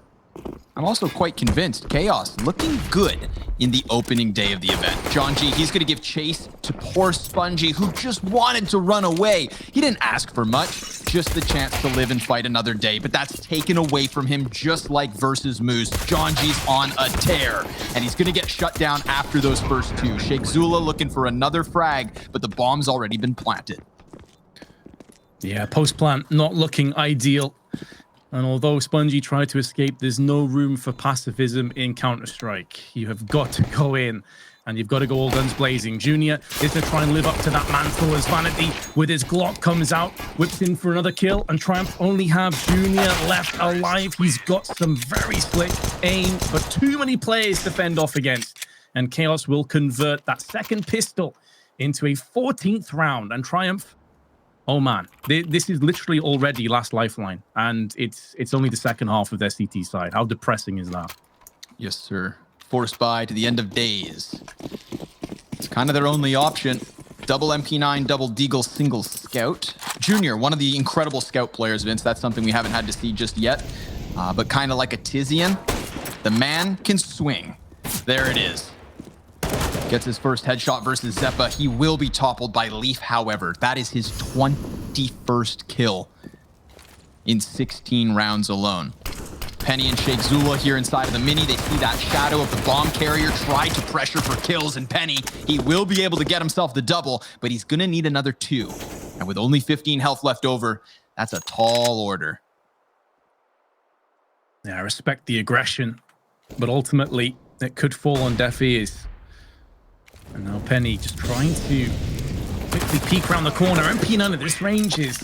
I'm also quite convinced Chaos looking good in the opening day of the event. John G, he's going to give chase to poor Spongy, who just wanted to run away. He didn't ask for much, just the chance to live and fight another day, but that's taken away from him just like versus Moose. John G's on a tear, and he's going to get shut down after those first 2. Sheikh Zula looking for another frag, but the bomb's already been planted. Yeah, post plant not looking ideal. And although Spongy tried to escape, there's no room for pacifism in Counter-Strike. You have got to go in, and you've got to go all guns blazing. Junior is to try and live up to that mantle as Vanity, with his Glock, comes out, whips in for another kill, and Triumph only have Junior left alive. He's got some very slick aim, but too many players to fend off against. And Chaos will convert that second pistol into a 14th round, and Triumph, oh man, this is literally already last lifeline, and it's only the second half of their CT side. How depressing is that? Yes, sir. Forced by to the end of days. It's kind of their only option. Double MP9, double Deagle, single Scout. Junior, one of the incredible Scout players, Vince. That's something we haven't had to see just yet. But kind of like a Tizian, the man can swing. There it is. Gets his first headshot versus Zeppa. He will be toppled by Leaf, however. That is his 21st kill in 16 rounds alone. Penny and Sheikh Zula here inside of the mini. They see that shadow of the bomb carrier, try to pressure for kills, and Penny, he will be able to get himself the double, but he's gonna need another 2. And with only 15 health left over, that's a tall order. Yeah, I respect the aggression, but ultimately it could fall on deaf ears. And now Penny just trying to quickly peek around the corner. MP9 at this range is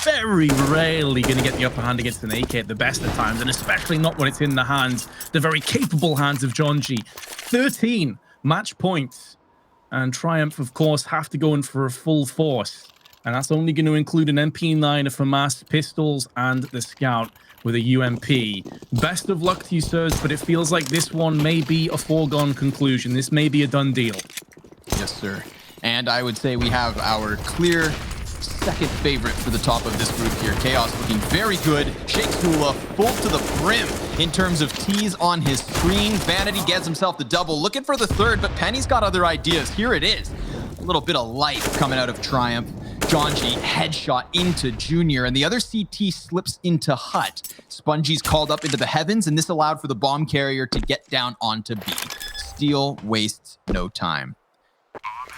very rarely going to get the upper hand against an AK at the best of times, and especially not when it's in the hands, the very capable hands of John G. 13 match points. And Triumph, of course, have to go in for a full force. And that's only going to include an MP9, a FAMAS, pistols, and the Scout with a UMP. Best of luck to you, sirs, but it feels like this one may be a foregone conclusion. This may be a done deal. Yes, sir. And I would say we have our clear second favorite for the top of this group here. Chaos looking very good. Sheikh Zula full to the brim in terms of T's on his screen. Vanity gets himself the double. Looking for the third, but Penny's got other ideas. Here it is. A little bit of life coming out of Triumph. John G headshot into Junior, and the other CT slips into Hut. Spongy's called up into the heavens, and this allowed for the bomb carrier to get down onto B. Steel wastes no time.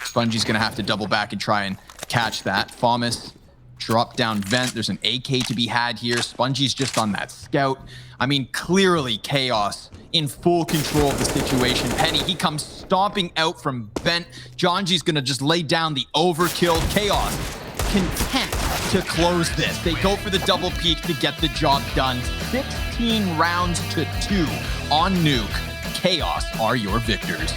Spongy's gonna have to double back and try and catch that. FAMAS drop down vent. There's an AK to be had here. Spongy's just on that Scout. I mean, clearly Chaos in full control of the situation. Penny, he comes stomping out from vent. John G's gonna just lay down the overkill. Chaos content to close this. They go for the double peek to get the job done. 16 rounds to 2 on Nuke. Chaos are your victors.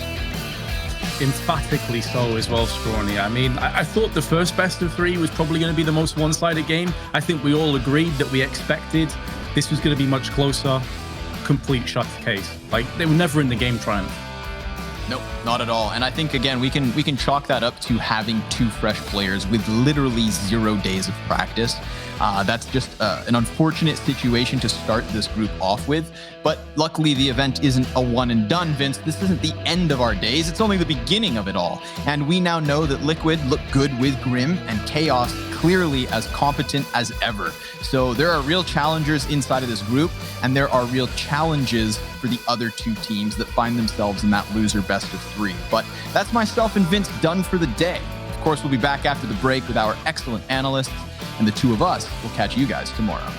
Emphatically so as well, Scrawny. I mean, I thought the first best of 3 was probably going to be the most one-sided game. I think we all agreed that we expected this was going to be much closer. Complete shut case. Like, they were never in the game, Triumph. Nope, not at all. And I think, again, we can chalk that up to having 2 fresh players with literally 0 days of practice. That's just an unfortunate situation to start this group off with. But luckily, the event isn't a one and done, Vince. This isn't the end of our days. It's only the beginning of it all. And we now know that Liquid look good with Grim, and Chaos clearly as competent as ever. So there are real challengers inside of this group, and there are real challenges for the other 2 teams that find themselves in that loser best of 3. But that's myself and Vince done for the day. Of course, we'll be back after the break with our excellent analysts, and the 2 of us will catch you guys tomorrow.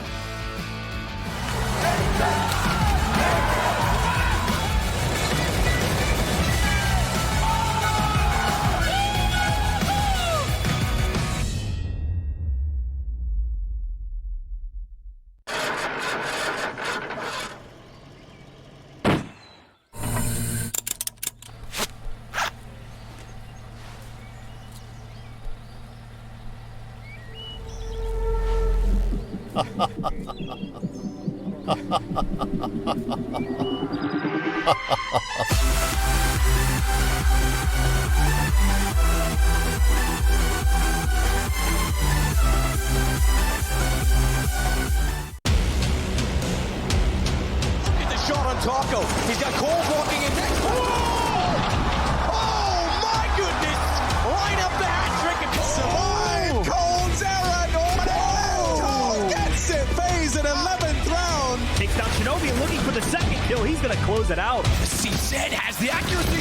Shot on Taco. He's got Cole walking in next. Whoa! Oh my goodness! Line up the hat trick and survive Cole's error. Cole gets it. Phase in 11th round. Takes down Shinobi and looking for the second kill. He's gonna close it out. CZ has the accuracy.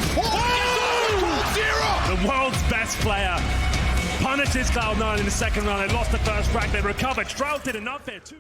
Zero. The world's best player punishes Cloud9 in the second round. They lost the first frag. They recovered. Shroud did enough there too.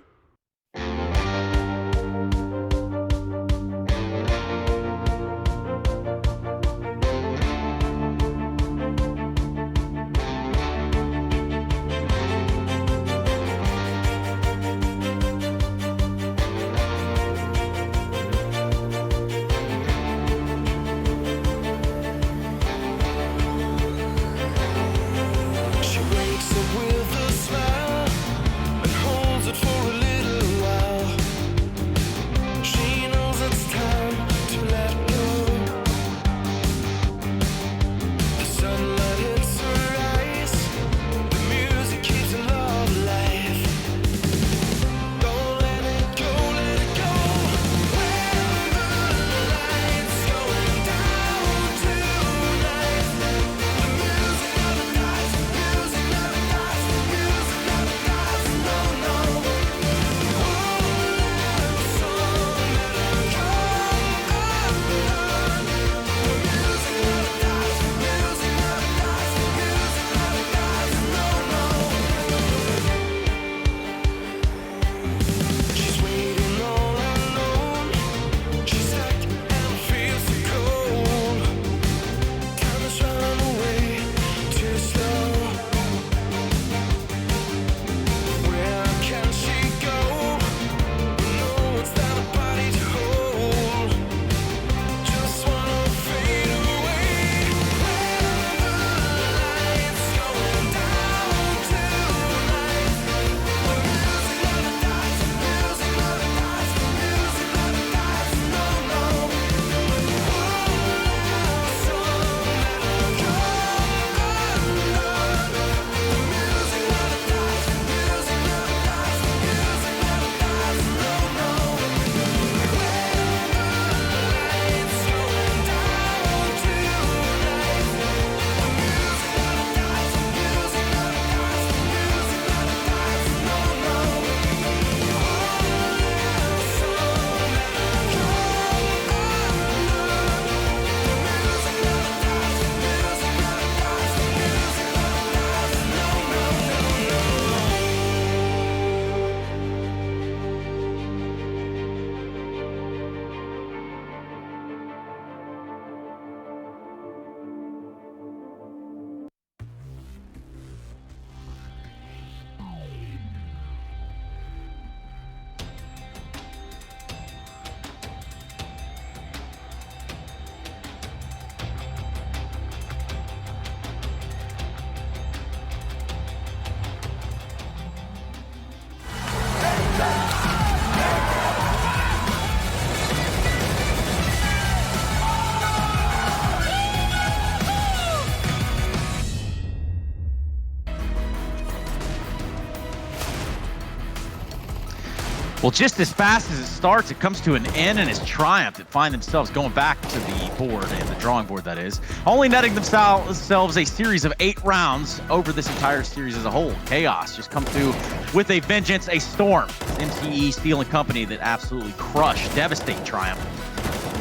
Well, just as fast as it starts, it comes to an end, and it's Triumph that find themselves going back to the board, and the drawing board, that is, only netting themselves a series of 8 rounds over this entire series as a whole. Chaos just come through with a vengeance, a storm. MCE Steel and Company that absolutely crush, devastate Triumph.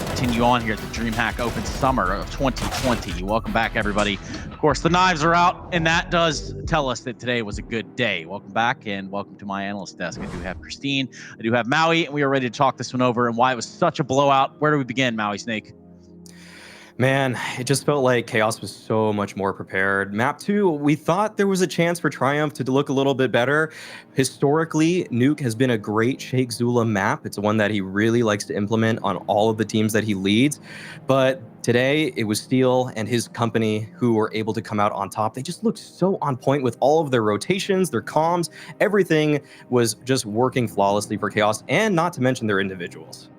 Continue on here at the DreamHack Open Summer of 2020. Welcome back, everybody. Of course, the knives are out, and that does tell us that today was a good day. Welcome back, and welcome to my analyst desk. I do have Christine, I do have Maui, and we are ready to talk this one over and why it was such a blowout. Where do we begin, Maui Snake? Man, it just felt like Chaos was so much more prepared. Map 2, we thought there was a chance for Triumph to look a little bit better. Historically, Nuke has been a great Sheikh Zula map. It's one that he really likes to implement on all of the teams that he leads. But today, it was Steel and his company who were able to come out on top. They just looked so on point with all of their rotations, their comms. Everything was just working flawlessly for Chaos, and not to mention their individuals.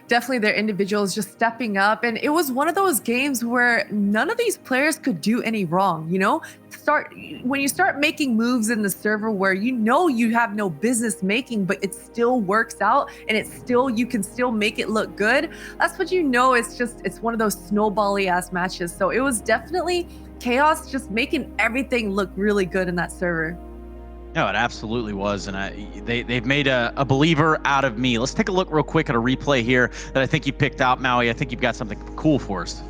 Definitely their individuals just stepping up. And it was one of those games where none of these players could do any wrong, you know? When you start making moves in the server where you know you have no business making, but it still works out and you can still make it look good. That's what you know. It's one of those snowbally ass matches. So it was definitely Chaos just making everything look really good in that server. No, it absolutely was, and they've made a believer out of me. Let's take a look real quick at a replay here that I think you picked out, Maui. I think you've got something cool for us.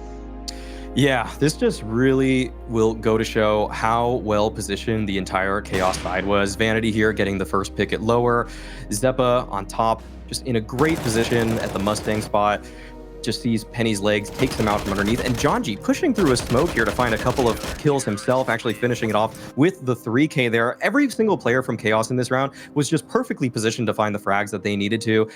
Yeah, this just really will go to show how well positioned the entire Chaos side was. Vanity here getting the first pick at lower. Zeppa on top, just in a great position at the Mustang spot. Just sees Penny's legs, takes him out from underneath, and Jonji pushing through a smoke here to find a couple of kills himself, actually finishing it off with the 3K there. Every single player from Chaos in this round was just perfectly positioned to find the frags that they needed to.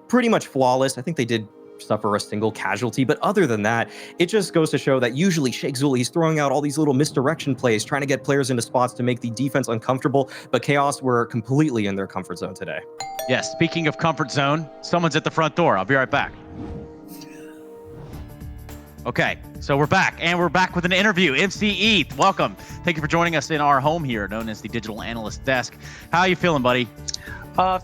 Pretty much flawless. I think they did suffer a single casualty, but other than that, it just goes to show that usually Sheikh Zula, he's throwing out all these little misdirection plays, trying to get players into spots to make the defense uncomfortable, but Chaos were completely in their comfort zone today. Yes, speaking of comfort zone, someone's at the front door. I'll be right back. Okay, so we're back, and we're back with an interview. MCE, welcome. Thank you for joining us in our home here, known as the Digital Analyst Desk. How are you feeling, buddy?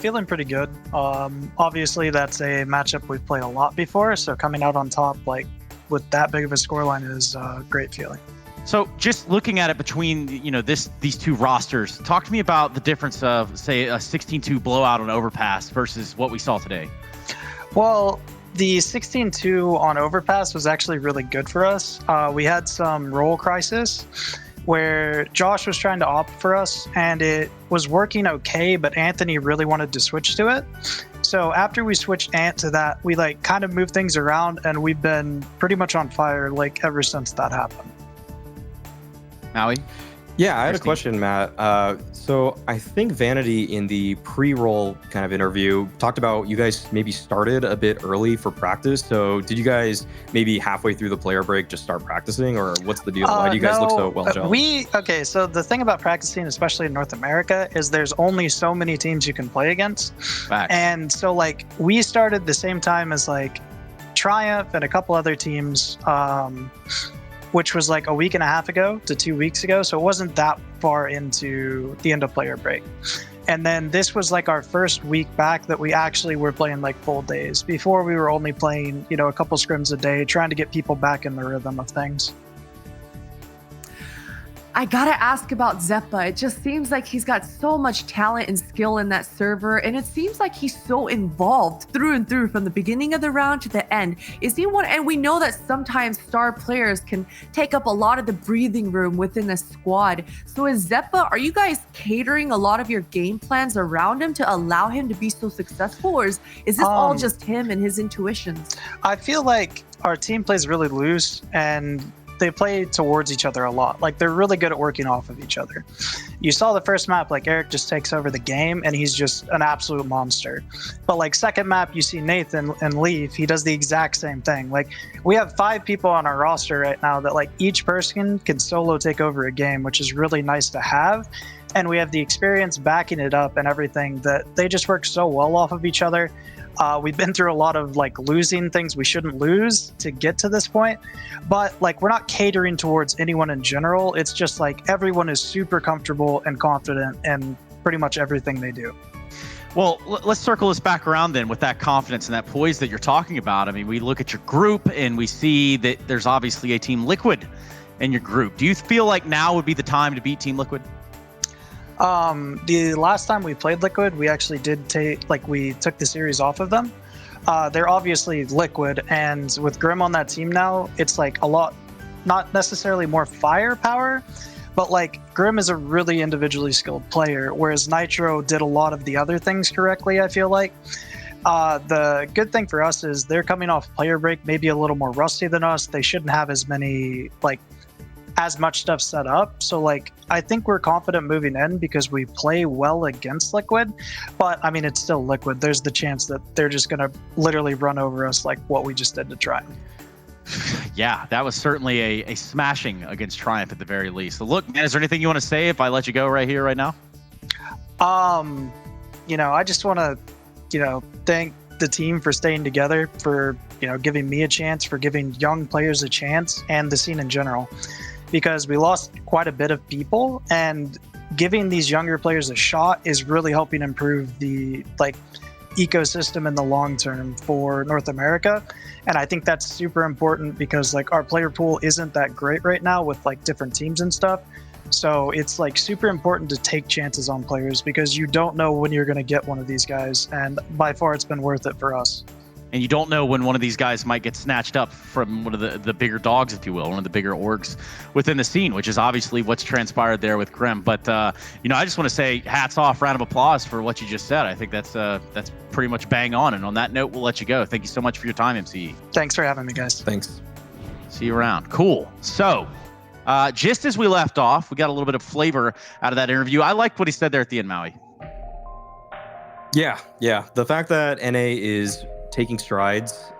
Feeling pretty good. Obviously, that's a matchup we've played a lot before, so coming out on top like with that big of a scoreline is a great feeling. So just looking at it between, these two rosters, talk to me about the difference of, say, a 16-2 blowout on Overpass versus what we saw today. Well, the 16-2 on Overpass was actually really good for us. We had some role crisis where Josh was trying to opt for us, and it was working okay, but Anthony really wanted to switch to it. So after we switched Ant to that, we kind of moved things around, and we've been pretty much on fire ever since that happened. Maui? Yeah, I had a question, Matt. So I think Vanity in the pre-roll kind of interview talked about you guys maybe started a bit early for practice. So did you guys maybe halfway through the player break just start practicing, or what's the deal? Why do you guys look so well gelled? So the thing about practicing, especially in North America, is there's only so many teams you can play against. Facts. And so we started the same time as Triumph and a couple other teams, which was a week and a half ago to 2 weeks ago. So it wasn't that far into the end of player break. And then this was our first week back that we actually were playing full days. Before we were only playing, a couple scrims a day, trying to get people back in the rhythm of things. I gotta ask about Zeppa. It just seems like he's got so much talent and skill in that server, and it seems like he's so involved through and through from the beginning of the round to the end. Is he one? And we know that sometimes star players can take up a lot of the breathing room within a squad. So is Zeppa, are you guys catering a lot of your game plans around him to allow him to be so successful, or is this all just him and his intuitions? I feel like our team plays really loose, and they play towards each other a lot. They're really good at working off of each other. You saw the first map, Eric just takes over the game, and he's just an absolute monster. But second map, you see Nathan and Leaf, he does the exact same thing. We have 5 people on our roster right now that each person can solo take over a game, which is really nice to have. And we have the experience backing it up and everything that they just work so well off of each other. We've been through a lot of losing things we shouldn't lose to get to this point, but we're not catering towards anyone in general. It's just everyone is super comfortable and confident in pretty much everything they do. Well, let's circle this back around then with that confidence and that poise that you're talking about. I mean, we look at your group and we see that there's obviously a Team Liquid in your group. Do you feel like now would be the time to beat Team Liquid? The last time we played Liquid, we actually did we took the series off of them. They're obviously Liquid, and with Grim on that team now, it's like a lot, not necessarily more firepower, but like Grim is a really individually skilled player, whereas Nitro did a lot of the other things correctly, I feel like. The good thing for us is they're coming off player break, maybe a little more rusty than us. They shouldn't have as much stuff set up. So like, I think we're confident moving in because we play well against Liquid, but I mean, it's still Liquid. There's the chance that they're just going to literally run over us like what we just did to Triumph. Yeah, that was certainly a smashing against Triumph at the very least. So look, man, is there anything you want to say if I let you go right here, right now? I just want to, thank the team for staying together, for, giving me a chance, for giving young players a chance, and the scene in general. Because we lost quite a bit of people, and giving these younger players a shot is really helping improve the ecosystem in the long term for North America. And I think that's super important because our player pool isn't that great right now with different teams and stuff. So it's super important to take chances on players because you don't know when you're going to get one of these guys, and by far it's been worth it for us. And you don't know when one of these guys might get snatched up from one of the bigger dogs, if you will, one of the bigger orgs within the scene, which is obviously what's transpired there with Grim. But, I just want to say hats off, round of applause for what you just said. I think that's pretty much bang on. And on that note, we'll let you go. Thank you so much for your time, MCE. Thanks for having me, guys. Thanks. See you around. Cool. So, just as we left off, we got a little bit of flavor out of that interview. I liked what he said there at the end, Maui. Yeah. The fact that NA is taking strides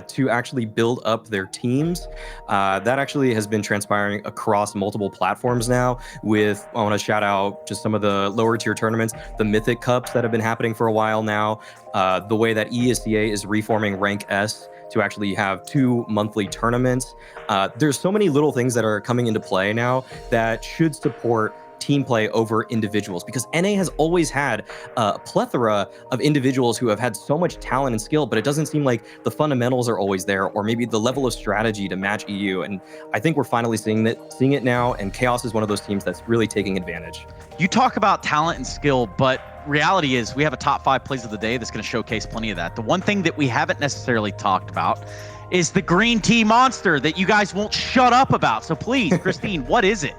to actually build up their teams. That actually has been transpiring across multiple platforms now. I want to shout out just some of the lower tier tournaments, the Mythic Cups that have been happening for a while now, the way that ESEA is reforming Rank S to actually have 2 monthly tournaments. There's so many little things that are coming into play now that should support team play over individuals, because NA has always had a plethora of individuals who have had so much talent and skill, but it doesn't seem like the fundamentals are always there, or maybe the level of strategy to match EU. And I think we're finally seeing it now, and Chaos is one of those teams that's really taking advantage. You talk about talent and skill, but reality is we have a top 5 plays of the day that's going to showcase plenty of that. The one thing that we haven't necessarily talked about is the green tea monster that you guys won't shut up about. So please, Christine, what is it?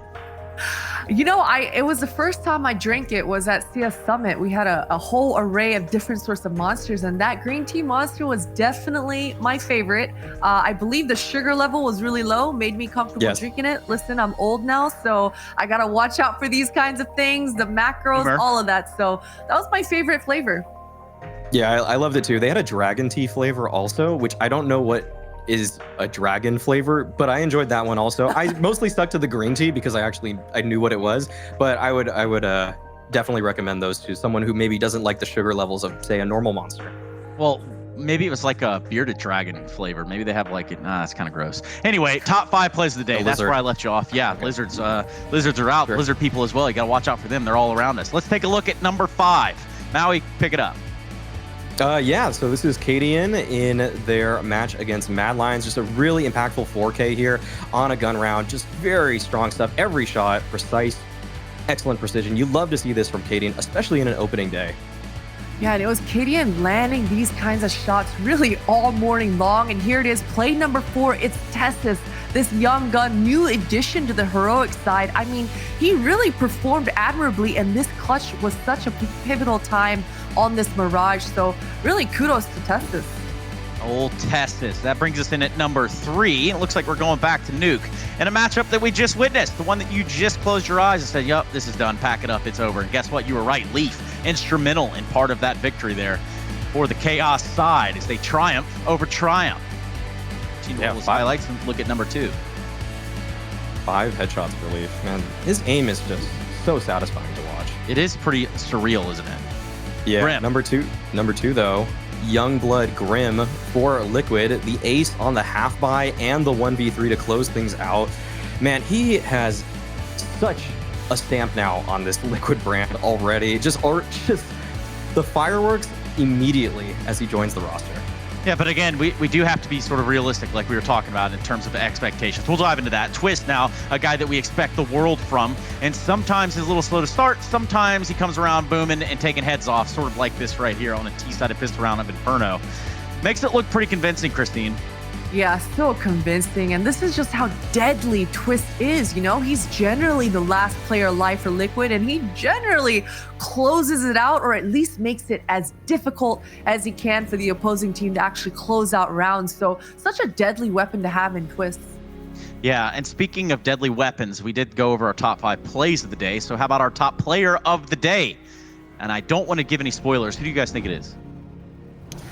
It was the first time I drank it was at CS Summit. We had a whole array of different sorts of monsters, and that green tea monster was definitely my favorite. I believe the sugar level was really low, made me comfortable drinking it. Listen, I'm old now, so I gotta watch out for these kinds of things, the macros, all of that. So that was my favorite flavor. Yeah, I loved it too. They had a dragon tea flavor also, which I don't know what is a dragon flavor, but I enjoyed that one also. I mostly stuck to the green tea because I knew what it was, but I would definitely recommend those to someone who maybe doesn't like the sugar levels of, say, a normal monster. Well, maybe it was like a bearded dragon flavor. Maybe they have that's kind of gross. Anyway, top 5 plays of the day. That's where I left you off. Yeah, okay. Lizards are out. Sure. Lizard people as well. You got to watch out for them. They're all around us. Let's take a look at number 5. Maui, pick it up. So this is Cadian in their match against Mad Lions. Just a really impactful 4K here on a gun round. Just very strong stuff. Every shot, precise, excellent precision. You love to see this from Cadian, especially in an opening day. Yeah, and it was Cadian landing these kinds of shots really all morning long. And here it is, play number 4. It's Testis, this young gun, new addition to the heroic side. I mean, he really performed admirably, and this clutch was such a pivotal time on this Mirage. So really kudos to Testis. Old Testis. That brings us in at number 3. It looks like we're going back to Nuke in a matchup that we just witnessed. The one that you just closed your eyes and said, yup, this is done. Pack it up. It's over. And guess what? You were right. Leaf, instrumental in part of that victory there for the Chaos side as they triumph over Triumph. Highlights and look at number 2. 5 headshots for Leaf. Man, his aim is just so satisfying to watch. It is pretty surreal, isn't it? Yeah. Grim. Number two though, Youngblood Grim for Liquid, the ace on the half buy and the 1v3 to close things out. Man, he has such a stamp now on this Liquid brand already. Just the fireworks immediately as he joins the roster. Yeah, but again, we do have to be sort of realistic, like we were talking about in terms of expectations. We'll dive into that. Twist now, a guy that we expect the world from, and sometimes he's a little slow to start. Sometimes he comes around booming and taking heads off, sort of like this right here on a T-sided pistol round of Inferno. Makes it look pretty convincing, Christine. Yeah, so convincing. And this is just how deadly Twist is. You know, he's generally the last player alive for Liquid, and he generally closes it out, or at least makes it as difficult as he can for the opposing team to actually close out rounds. So such a deadly weapon to have in Twist. Yeah, and speaking of deadly weapons, we did go over our top 5 plays of the day. So how about our top player of the day? And I don't want to give any spoilers. Who do you guys think it is?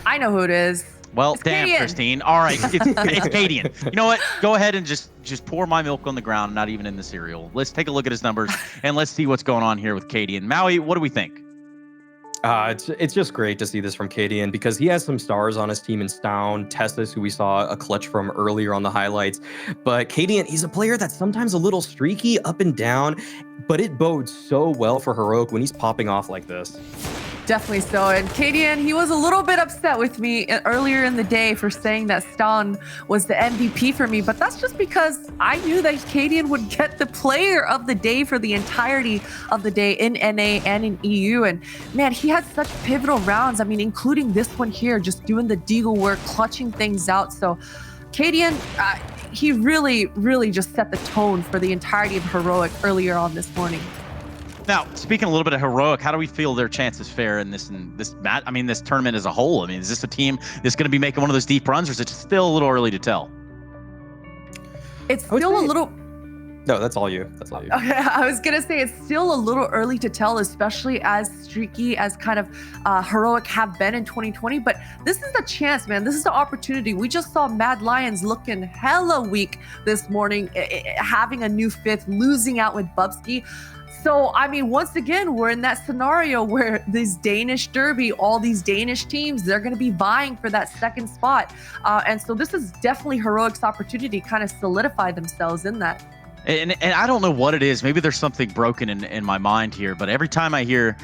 I know who it is. Well, It's damn, Cadian. Christine. All right, it's Cadian. You know what? Go ahead and just pour my milk on the ground, not even in the cereal. Let's take a look at his numbers, and let's see what's going on here with Cadian. Maui, what do we think? It's just great to see this from Cadian because he has some stars on his team in Stown, Tessus, who we saw a clutch from earlier on the highlights. But Cadian, he's a player that's sometimes a little streaky, up and down, but it bodes so well for Heroic when he's popping off like this. Definitely so. And Cadian, he was a little bit upset with me earlier in the day for saying that Stan was the MVP for me, but that's just because I knew that Cadian would get the player of the day for the entirety of the day in NA and in EU. And man, he had such pivotal rounds. I mean, including this one here, just doing the deagle work, clutching things out. So Cadian, he really just set the tone for the entirety of Heroic earlier on this morning. Now, speaking a little bit of Heroic, how do we feel their chances fare in this match? I mean, this tournament as a whole. I mean, is this a team that's going to be making one of those deep runs, or is it still a little early to tell? It's still a little. No, that's all you. That's all you. Okay, I was gonna say it's still a little early to tell, especially as streaky as kind of Heroic have been in 2020. But this is a chance, man. This is an opportunity. We just saw Mad Lions looking hella weak this morning, having a new 5th, losing out with Bubsky. So, I mean, once again, we're in that scenario where this Danish derby, all these Danish teams, they're going to be vying for that second spot. And so this is definitely Heroic's opportunity to kind of solidify themselves in that. And I don't know what it is. Maybe there's something broken in my mind here, but every time I hear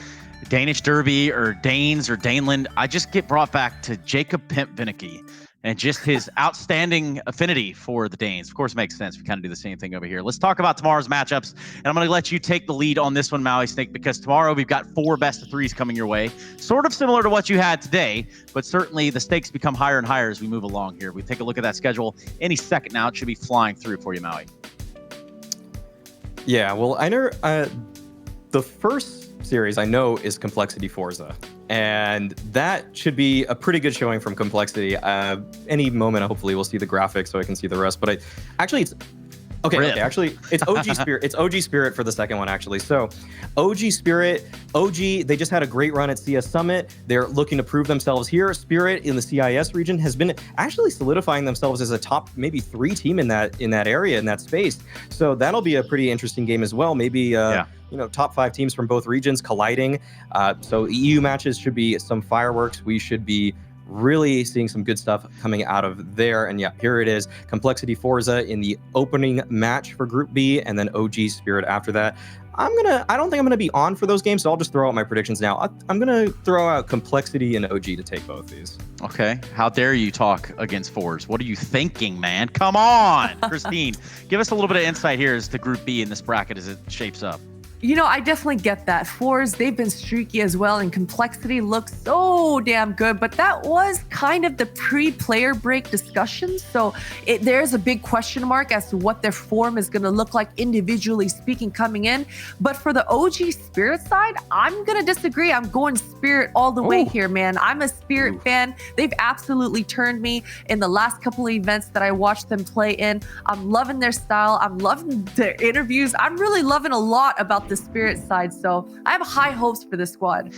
Danish derby or Danes or Daneland, I just get brought back to Jacob Pimp Vinicki and just his outstanding affinity for the Danes. Of course, it makes sense. We kind of do the same thing over here. Let's talk about tomorrow's matchups, and I'm going to let you take the lead on this one, Maui Snake, because tomorrow we've got 4 best-of-3s coming your way. Sort of similar to what you had today, but certainly the stakes become higher and higher as we move along here. We take a look at that schedule. Any second now, it should be flying through for you, Maui. Yeah, well, I know the first series I know is Complexity Forza, and that should be a pretty good showing from Complexity. Any moment, hopefully, we'll see the graphics so I can see the rest. But it's actually, it's OG Spirit. It's OG Spirit for the second one, actually. So OG Spirit, they just had a great run at CS Summit. They're looking to prove themselves here. Spirit in the CIS region has been actually solidifying themselves as a top maybe 3 team in that area, in that space. So that'll be a pretty interesting game as well. Maybe top 5 teams from both regions colliding. So EU matches should be some fireworks. We should be really seeing some good stuff coming out of there. And yeah, here it is. Complexity Forza in the opening match for Group B, and then OG Spirit after that. I don't think I'm gonna be on for those games, so I'll just throw out my predictions now. I'm gonna throw out Complexity and OG to take both these. Okay, how dare you talk against fours? What are you thinking, man? Come on, Christine, give us a little bit of insight here as to Group B in this bracket as it shapes up. You know, I definitely get that. 4s, they've been streaky as well, and Complexity looks so damn good, but that was kind of the pre-player break discussion, so there's a big question mark as to what their form is going to look like individually speaking coming in. But for the OG Spirit side, I'm going to disagree. I'm going Spirit all the way here, man. I'm a Spirit fan. They've absolutely turned me in the last couple of events that I watched them play in. I'm loving their style. I'm loving their interviews. I'm really loving a lot about the Spirit side, so I have high hopes for this squad.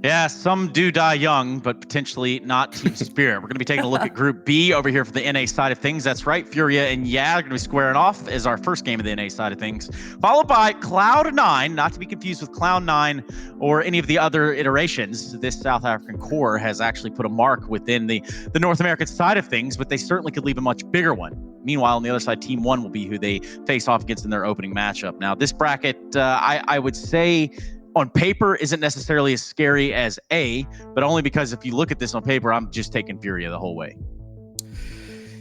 Yeah, some do die young, but potentially not Team Spirit. We're going to be taking a look at Group B over here for the NA side of things. That's right, Furia and Yeah are going to be squaring off as our first game of the NA side of things, followed by Cloud9, not to be confused with Cloud9 or any of the other iterations. This South African core has actually put a mark within the North American side of things, but they certainly could leave a much bigger one. Meanwhile, on the other side, Team 1 will be who they face off against in their opening matchup. Now, this bracket, I would say on paper isn't necessarily as scary as A, but only because if you look at this on paper, I'm just taking Furia the whole way.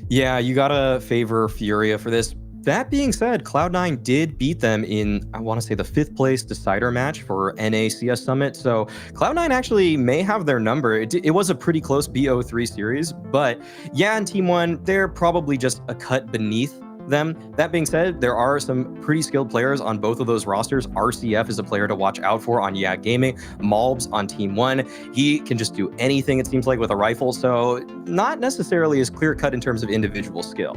Yeah, you gotta favor Furia for this. That being said, Cloud9 did beat them in, I want to say, the 5th place decider match for NACS Summit. So Cloud9 actually may have their number. It was a pretty close BO3 series, but yeah, in Team 1, they're probably just a cut beneath them. That being said, there are some pretty skilled players on both of those rosters. RCF is a player to watch out for on Yeah Gaming. Malbs on Team 1. He can just do anything, it seems like, with a rifle, so not necessarily as clear-cut in terms of individual skill.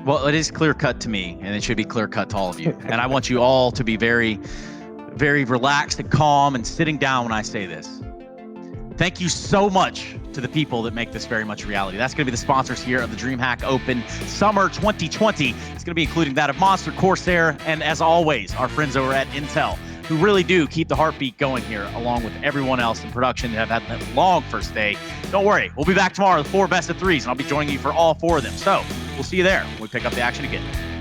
Well, it is clear cut to me, and it should be clear cut to all of you. And I want you all to be very, very relaxed and calm and sitting down when I say this. Thank you so much to the people that make this very much a reality. That's going to be the sponsors here of the DreamHack Open Summer 2020. It's going to be including that of Monster, Corsair, and as always, our friends over at Intel, who really do keep the heartbeat going here, along with everyone else in production that have had that long first day. Don't worry, we'll be back tomorrow with 4 best of 3s, and I'll be joining you for all 4 of them. So we'll see you there when we pick up the action again.